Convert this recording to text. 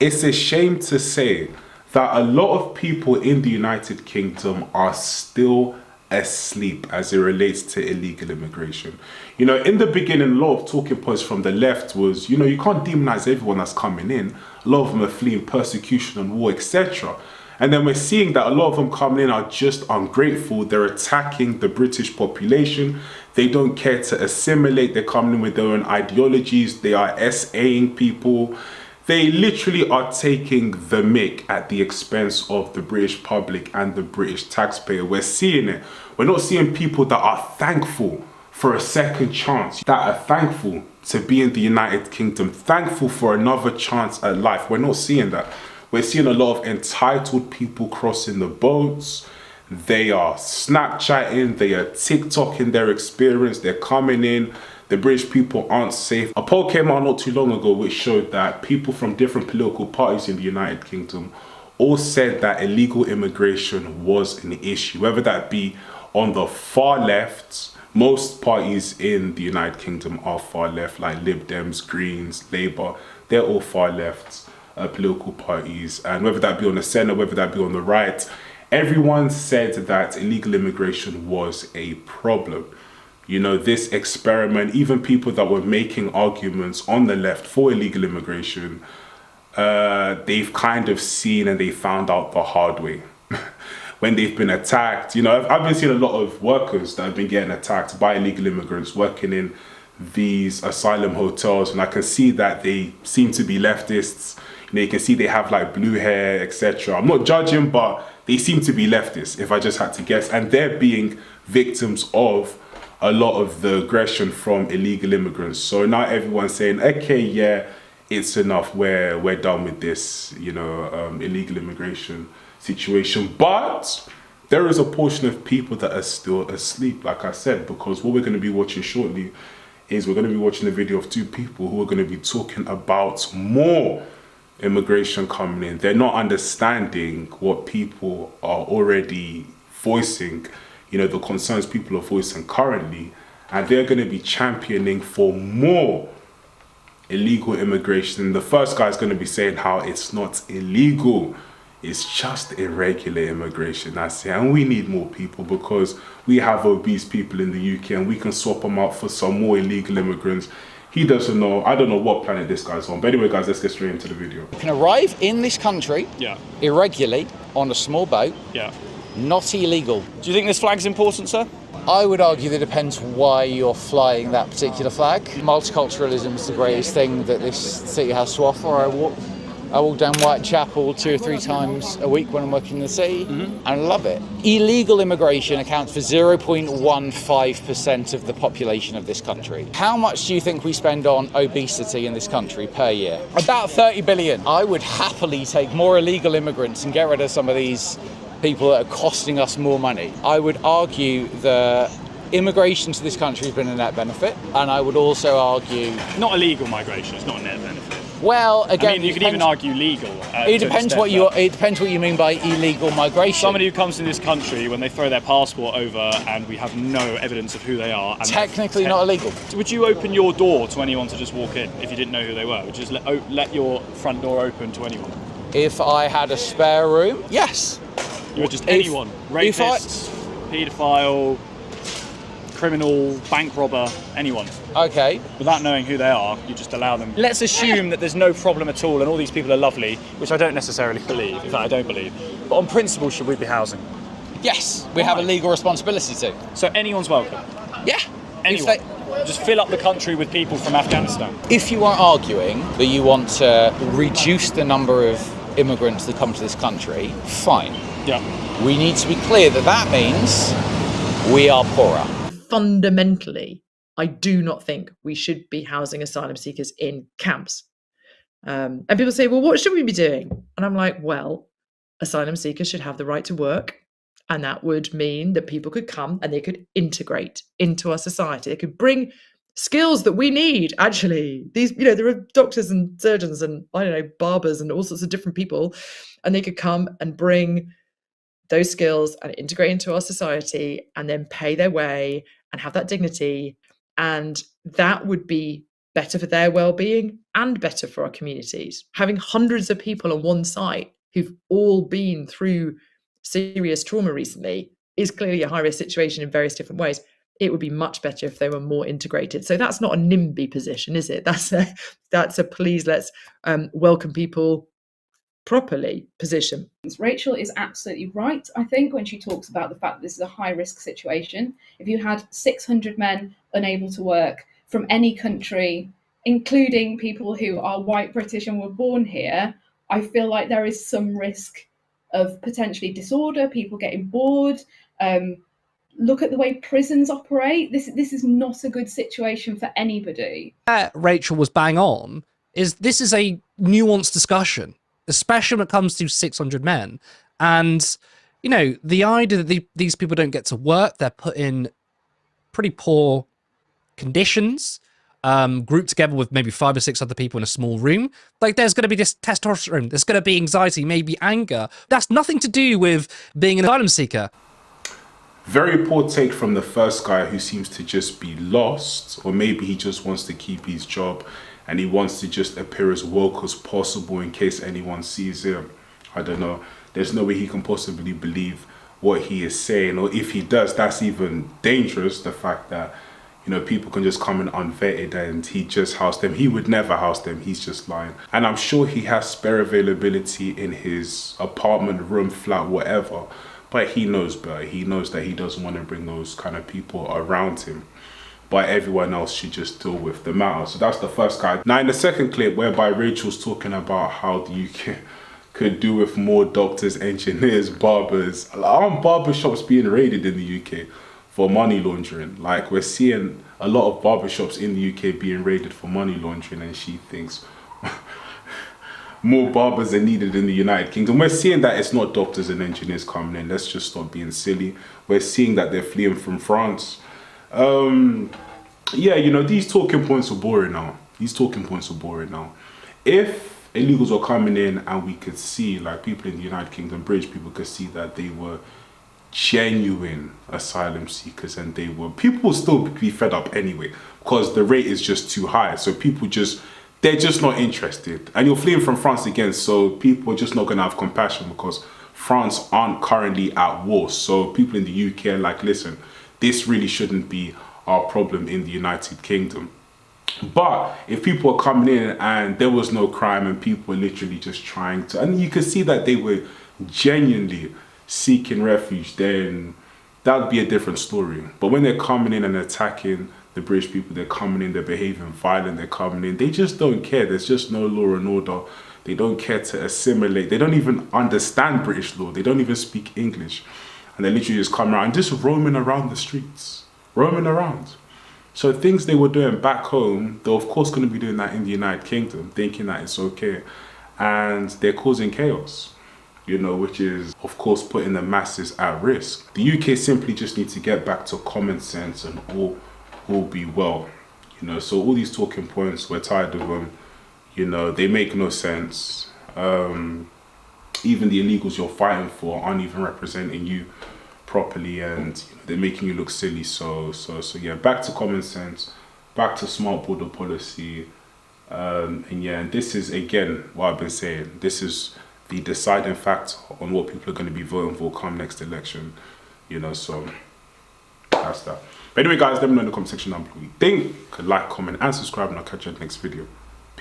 It's a shame to say that a lot of people in the United Kingdom are still asleep as it relates to illegal immigration. In the beginning, a lot of talking points from the left was, you can't demonize everyone that's coming in. A lot of them are fleeing persecution and war, etc. And then we're seeing that a lot of them coming in are just ungrateful. They're attacking the British population. They don't care to assimilate. They're coming in with their own ideologies. They are SAing people. They literally are taking the mick at the expense of the British public and the British taxpayer. We're seeing it. We're not seeing people that are thankful for a second chance, that are thankful to be in the United Kingdom, thankful for another chance at life. We're not seeing that. We're seeing a lot of entitled people crossing the boats. They are Snapchatting, they are TikToking their experience, they're coming in. The British people aren't safe. A poll came out not too long ago which showed that people from different political parties in the United Kingdom all said that illegal immigration was an issue, whether that be on the far left. Most parties in the United Kingdom are far left, like Lib Dems, Greens, Labour. They're all far left political parties. And whether that be on the centre, whether that be on the right, everyone said that illegal immigration was a problem. This experiment, even people that were making arguments on the left for illegal immigration, they've kind of seen and they found out the hard way. When they've been attacked, I've been seeing a lot of workers that have been getting attacked by illegal immigrants working in these asylum hotels, and I can see that they seem to be leftists. You can see they have like blue hair, etc. I'm not judging, but they seem to be leftists, if I just had to guess, and they're being victims of a lot of the aggression from illegal immigrants. So now everyone's saying, okay, yeah, it's enough. We're done with this, illegal immigration situation. But there is a portion of people that are still asleep, like I said, because what we're going to be watching shortly is we're going to be watching a video of two people who are going to be talking about more immigration coming in. They're not understanding what people are already voicing, the concerns people are voicing currently, and they're going to be championing for more illegal immigration. The first guy is going to be saying how it's not illegal, it's just irregular immigration. That's it. And we need more people because we have obese people in the UK and we can swap them out for some more illegal immigrants. He doesn't know. I don't know what planet this guy's on. But anyway, guys, let's get straight into the video. You can arrive in this country irregularly on a small boat. Not illegal. Do you think this flag's important, sir? I would argue that it depends why you're flying that particular flag. Multiculturalism is the greatest thing that this city has to offer. I walk down Whitechapel 2 or 3 times a week when I'm working in the city, and I love it. Illegal immigration accounts for 0.15% of the population of this country. How much do you think we spend on obesity in this country per year? About 30 billion. I would happily take more illegal immigrants and get rid of some of these people that are costing us more money. I would argue that immigration to this country has been a net benefit, and I would also argue... Not illegal migration, it's not a net benefit. Well, again, I mean, you could even argue legal. It depends what you mean by illegal migration. Somebody who comes to this country when they throw their passport over and we have no evidence of who they are. And technically not illegal. Would you open your door to anyone to just walk in if you didn't know who they were? Would you just let your front door open to anyone? If I had a spare room, yes. You would just anyone? Rapists, paedophile, criminal, bank robber, anyone. Okay. Without knowing who they are, you just allow them. Let's assume that there's no problem at all and all these people are lovely, which I don't necessarily believe. In fact, I don't believe. But on principle, should we be housing? Yes, we have a legal responsibility to. So anyone's welcome? Yeah. Anyone? Just fill up the country with people from Afghanistan. If you are arguing that you want to reduce the number of immigrants that come to this country, fine. Yeah. We need to be clear that that means we are poorer. Fundamentally, I do not think we should be housing asylum seekers in camps. And people say, well, what should we be doing? And I'm like, well, asylum seekers should have the right to work. And that would mean that people could come and they could integrate into our society. They could bring skills that we need, actually. These, there are doctors and surgeons and, barbers and all sorts of different people. And they could come and bring those skills and integrate into our society and then pay their way and have that dignity. And that would be better for their well-being and better for our communities. Having hundreds of people on one site who've all been through serious trauma recently is clearly a high-risk situation in various different ways. It would be much better if they were more integrated. So that's not a NIMBY position, is it? That's a please let's welcome people properly position. Rachel is absolutely right, I think, when she talks about the fact that this is a high-risk situation. If you had 600 men unable to work from any country, including people who are white British and were born here, I feel like there is some risk of potentially disorder, people getting bored. Look at the way prisons operate. This is not a good situation for anybody. Rachel was bang on. This is a nuanced discussion, especially when it comes to 600 men. And, you know, the idea that these people don't get to work, they're put in pretty poor conditions, grouped together with maybe 5 or 6 other people in a small room. Like, there's going to be this testosterone, there's going to be anxiety, maybe anger. That's nothing to do with being an asylum seeker. Very poor take from the first guy, who seems to just be lost, or maybe he just wants to keep his job and he wants to just appear as woke as possible in case anyone sees him. I don't know. There's no way he can possibly believe what he is saying, or if he does, that's even dangerous. The fact that, you know, people can just come in unvetted and he just housed them. He would never house them. He's just lying. And I'm sure he has spare availability in his apartment, room, flat, whatever. But he knows better. He knows that he doesn't want to bring those kind of people around him. But everyone else should just deal with the matter. So that's the first guy. Now in the second clip, whereby Rachel's talking about how the UK could do with more doctors, engineers, barbers. Aren't barbershops being raided in the UK for money laundering? Like, we're seeing a lot of barbershops in the UK being raided for money laundering, and she thinks more barbers are needed in the United Kingdom. We're seeing that it's not doctors and engineers coming in. Let's just stop being silly. We're seeing that they're fleeing from France. Yeah, you know, these talking points are boring now. These talking points are boring now. If illegals were coming in and we could see, like, people in the United Kingdom, British people could see that they were genuine asylum seekers, and people will still be fed up anyway because the rate is just too high. So people they're just not interested. And you're fleeing from France again, so people are just not going to have compassion because France aren't currently at war. So people in the UK are like, listen, this really shouldn't be our problem in the United Kingdom. But if people are coming in and there was no crime and people were literally just trying to, and you could see that they were genuinely seeking refuge, then that would be a different story. But when they're coming in and attacking the British people, they're coming in, they're behaving violent, they're coming in, they just don't care. There's just no law and order. They don't care to assimilate. They don't even understand British law. They don't even speak English. And they literally just come around, just roaming around the streets, roaming around. So things they were doing back home, they're of course going to be doing that in the United Kingdom, thinking that it's okay. And they're causing chaos, you know, which is of course putting the masses at risk. The UK simply just need to get back to common sense and all be well. You know, so all these talking points, we're tired of them. You know, they make no sense. Even the illegals you're fighting for aren't even representing you properly, and you know, they're making you look silly. So yeah, back to common sense, back to smart border policy. And yeah, and this is again what I've been saying. This is the deciding factor on what people are going to be voting for come next election. You know, so that's that. But anyway, guys, let me know in the comment section down below what you think. Like, comment, and subscribe, and I'll catch you in the next video.